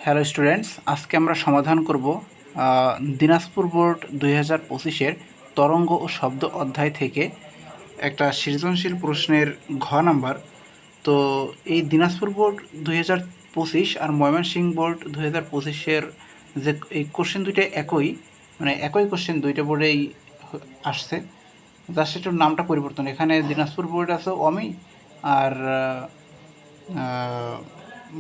Hello students, আজকে আমরা সমাধান করব দিনাজপুর বোর্ড 2025-এর তরঙ্গ ও শব্দ অধ্যায় থেকে একটা সৃজনশীল প্রশ্নের ঘ নাম্বার। তো এই দিনাজপুর বোর্ড 2025 আর ময়মনসিংহ বোর্ড 2025-এর যে এই কোশ্চেন দুইটা একই কোশ্চেন দুইটা বোর্ডেই আসছে, জাস্ট একটু নামটা পরিবর্তন। এখানে দিনাজপুর বোর্ড আছে অমি, আর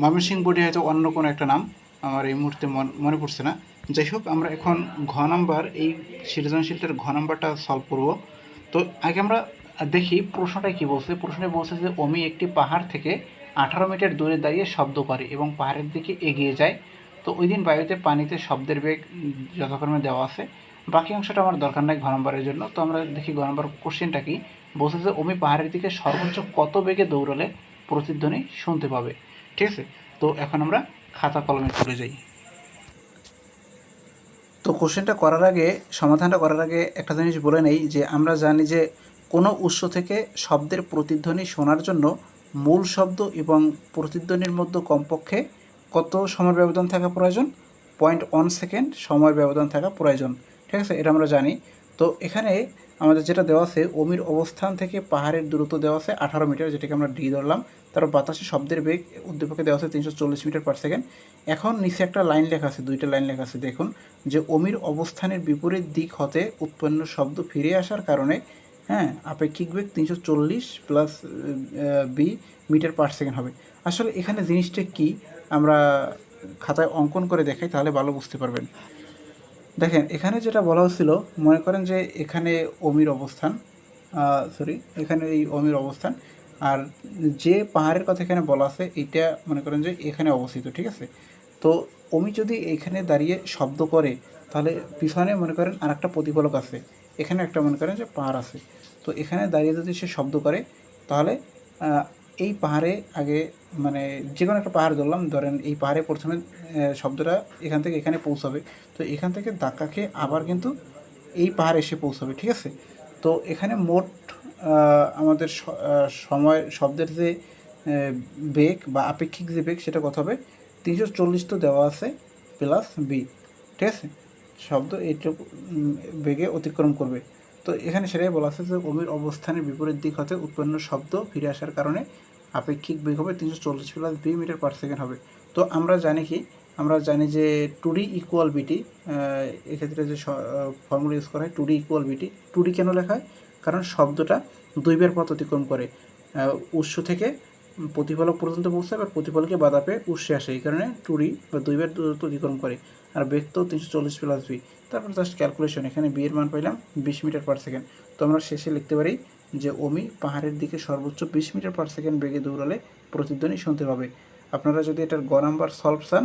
ময়মনসিংহ বোর্ডে হয়তো অন্য কোনো একটা নাম, আমার এই মুহূর্তে মনে পড়ছে না। যাই হোক, আমরা এখন ঘ নাম্বার, এই সৃজনশীলটার ঘ নাম্বারটা সলভ করব। তো আগে আমরা দেখি প্রশ্নটা কি বলছে। প্রশ্নে বলছে যে অমি একটি পাহাড় থেকে 18 মিটার দূরে দাঁড়িয়ে শব্দ করে এবং পাহাড়ের দিকে এগিয়ে যায়। তো ওই দিন বায়ুতে পানিতে শব্দের বেগ যথাক্রমে দেওয়া আছে। বাকি অংশটা আমার দরকার নাই ঘ নম্বরের জন্য। তো আমরা দেখি ঘ নম্বর কোশ্চেনটা কি বলছে যে অমি পাহাড়ের দিকে সর্বোচ্চ কত বেগে দৌড়ালে প্রতিধ্বনি শুনতে পাবে। ঠিক আছে, তো এখন আমরা খাতা কলমে চলে যাই। তো কোশ্চেনটা করার আগে, সমাধানটা করার আগে একটা জিনিস বলে নেই যে আমরা জানি যে কোনো উৎস থেকে শব্দের প্রতিধ্বনি শোনার জন্য মূল শব্দ এবং প্রতিধ্বনির মধ্যে কমপক্ষে কত সময় ব্যবধান থাকা প্রয়োজন? 0.1 সেকেন্ড সময় ব্যবধান থাকা প্রয়োজন। ঠিক আছে, এটা আমরা জানি। তো এখানে আমাদের যেটা দেওয়া আছে, অমির অবস্থান থেকে পাহাড়ের দূরত্ব দেওয়া আছে 18 মিটার, যেটাকে আমরা ডি ধরলাম। তারপর বাতাসে শব্দের বেগ উদ্দীপকে দেওয়া আছে 340 মিটার পার সেকেন্ড। এখন নিচে একটা লাইন লেখা আছে, দুইটা লাইন লেখা আছে, দেখুন যে অমির অবস্থানের বিপরীত দিক হতে উৎপন্ন শব্দ ফিরে আসার কারণে আপেক্ষিক বেগ 340 plus b metre per second হবে। আসলে এখানে জিনিসটা কি আমরা খাতায় অঙ্কন করে দেখাই, তাহলে ভালো বুঝতে পারবেন। দেখেন, এখানে যেটা বলা হচ্ছিল, মনে করেন যে এখানে অমির অবস্থান, এখানে এই অমির অবস্থান, আর যে পাহাড়ের কথা এখানে বলা আছে এইটা মনে করেন যে এখানে অবস্থিত। ঠিক আছে, তো অমি যদি এখানে দাঁড়িয়ে শব্দ করে, তাহলে পিছনে মনে করেন আর একটা প্রতিফলক আছে, এখানে একটা মনে করেন যে পাহাড় আছে। তো এখানে দাঁড়িয়ে যদি সে শব্দ করে, তাহলে এই পাহাড়ে আগে, মানে যে কোনো একটা পাহাড় ধরেন এই পাহাড়ে প্রথমে শব্দটা এখান থেকে এখানে পৌঁছাবে। তো এখান থেকে ধাক্কা খেয়ে আবার কিন্তু এই পাহাড়ে এসে পৌঁছাবে। ঠিক আছে, তো এখানে মোট আমাদের সময় শব্দের যে বেগ বা আপেক্ষিক যে বেগ, সেটা কত হবে? 340 তো দেওয়া আছে প্লাস বি। ঠিক আছে, শব্দ এইটুকু বেগে অতিক্রম করবে। তো এখানে সেটাই বলা আছে যে অমির অবস্থানের বিপরীত দিক হতে উৎপন্ন শব্দ ফিরে আসার কারণে আপেক্ষিক বেগ হবে 340 plus b metre per second হবে। তো আমরা জানি কি, আমরা জানি যে টুডি ইকুয়াল বিটি, এক্ষেত্রে যে ফর্মুলা ইউজ করা হয় টুডি ইকুয়াল বিটি। টুডি কেন লেখা হয়? কারণ শব্দটা দুইবার পথ অতিক্রম করে, উৎস থেকে প্রতিফলক পর্যন্ত পৌঁছায়, বা প্রতিফলকে বাধা পেয়ে উৎসে আসে, এই কারণে টুডি বা দুইবার দূরত্ব অতিক্রম করে। আর বেগ তো 340 প্লাস বি। তারপর জাস্ট ক্যালকুলেশন, এখানে বি এর মান পাইলাম 20 মিটার পার সেকেন্ড। তো আমরা শেষে লিখতে পারি যে অমি পাহাড়ের দিকে সর্বোচ্চ 20 মিটার পার সেকেন্ড বেগে দৌড়ালে প্রতিধ্বনি শুনতে পাবে। আপনারা যদি এটার গ নাম্বার সলভ চান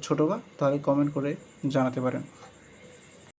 ছোটো বা, তাহলে কমেন্ট করে জানাতে পারেন।